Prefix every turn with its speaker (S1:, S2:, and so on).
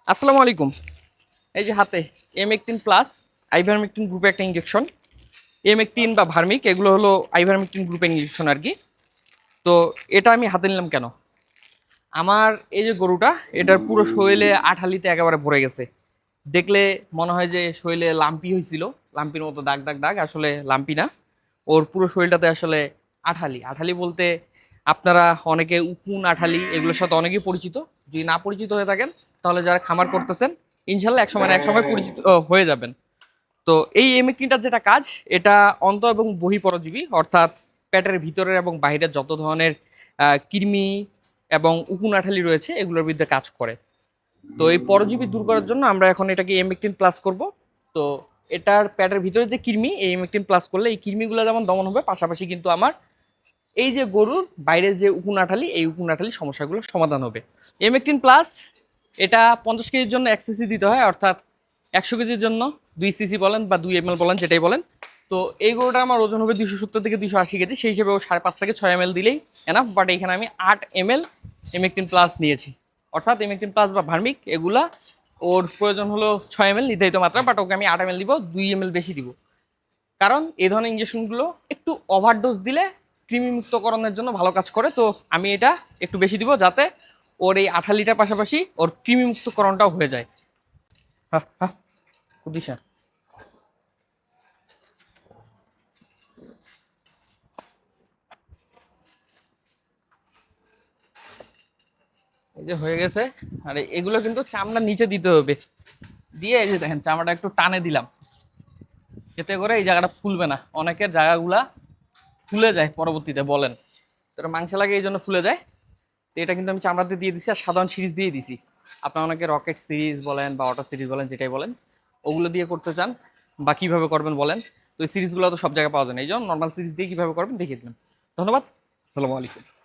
S1: আসসালামু আলাইকুম। এই যে হাতে এম18 প্লাস আইভারমেকটিন গ্রুপে একটা ইঞ্জেকশন। এম18 বা ভার্মিক এগুলো হলো আইভারমেকটিন গ্রুপের ইঞ্জেকশন আর কি। তো এটা আমি হাতে নিলাম কেন? আমার এই যে গরুটা, এটার পুরো শরীরে আঠালিতে একেবারে ভরে গেছে। দেখলে মনে হয় যে শরীরে লাম্পি হয়েছিল, লাম্পির মতো দাগ দাগ দাগ, আসলে লাম্পি না। ওর পুরো শরীরটাতে আসলে আঠালি আঠালি বলতে আপনারা অনেকে উকুন আঠালি এগুলোর সাথে অনেকেই পরিচিত। যদি না পরিচিত হয়ে থাকেন তাহলে যারা খামার করতেছেন ইনশাল্লাহ এক সময় না এক সময় পরিচিত হয়ে যাবেন। তো এই এমেকটিনটার যেটা কাজ, এটা অন্ত এবং বহিঃপরজীবী, অর্থাৎ পেটের ভিতরের এবং বাইরের যত ধরনের কৃমি এবং উকুন আঠালি রয়েছে এগুলোর বিরুদ্ধে কাজ করে। তো এই পরজীবী দূর করার জন্য আমরা এখন এটাকে এমেকটিন প্লাস করব। তো এটার পেটের ভিতরে যে কৃমি, এই এমেকটিন প্লাস করলে এই কৃমিগুলো যেমন দমন হবে, পাশাপাশি কিন্তু আমার এই যে গরুর বাইরে যে উকুন আঠালি, এই উকুন আঠালি সমস্যাগুলো সমাধান হবে। এমেকটিন প্লাস এটা 50 কেজির জন্য 1 সিসি দিতে হয়, অর্থাৎ 100 কেজির জন্য 2 সিসি বলেন বা 2 ml বলেন, যেটাই বলেন। তো এই গরুটা আমার ওজন হবে 270 থেকে 280 কেজি, সেই হিসেবে ও 5.5 থেকে 6 ml দিলেই এনাফ। বাট এখানে আমি 8 ml এমেকটিন প্লাস নিয়েছি, অর্থাৎ এমেকটিন প্লাস বা ভার্মিক এগুলা ওর প্রয়োজন হলো 6 ml নির্ধারিত মাত্রা, বাট ওকে আমি 8 ml দিব, 2 ml বেশি দিব। কারণ এই ধরনের ইঞ্জেকশনগুলো একটু ওভারডোজ দিলে কৃমিমুক্তকরণের জন্য ভালো কাজ করে। তো আমি এটা একটু বেশি দিব, যাতে ওর এই আঠালিটার পাশাপাশি ওর কৃমিমুক্তকরণটাও হয়ে যায়। হ্যাঁ হ্যাঁ, কুদিশা। এই যে হয়ে গেছে। আর এগুলো কিন্তু চামড়া নিচে দিতে হবে, দিয়ে এই যে দেখেন চামড়াটা একটু টানে দিলাম, এতে করে এই জায়গাটা ফুলবে না। অনেকের জায়গাগুলা ফুলে যায় পরবর্তীতে বলেন, তো মাংস লাগে এই জন্য ফুলে যায়। তো এটা কিন্তু আমি চামড়াতে দিয়ে দিছি আর সাধারণ সিরিজ দিয়ে দিছি। আপনার অনেকে রকেট সিরিজ বলেন বা অটো সিরিজ বলেন, যেটাই বলেন, ওগুলো দিয়ে করতে চান বা কীভাবে করবেন বলেন। তো এই সিরিজগুলো তো সব জায়গায় পাওয়া যায় না, এই জন্য নর্মাল সিরিজ দিয়ে কীভাবে করবেন দেখিয়ে দিলাম। ধন্যবাদ। আসসালামু আলাইকুম।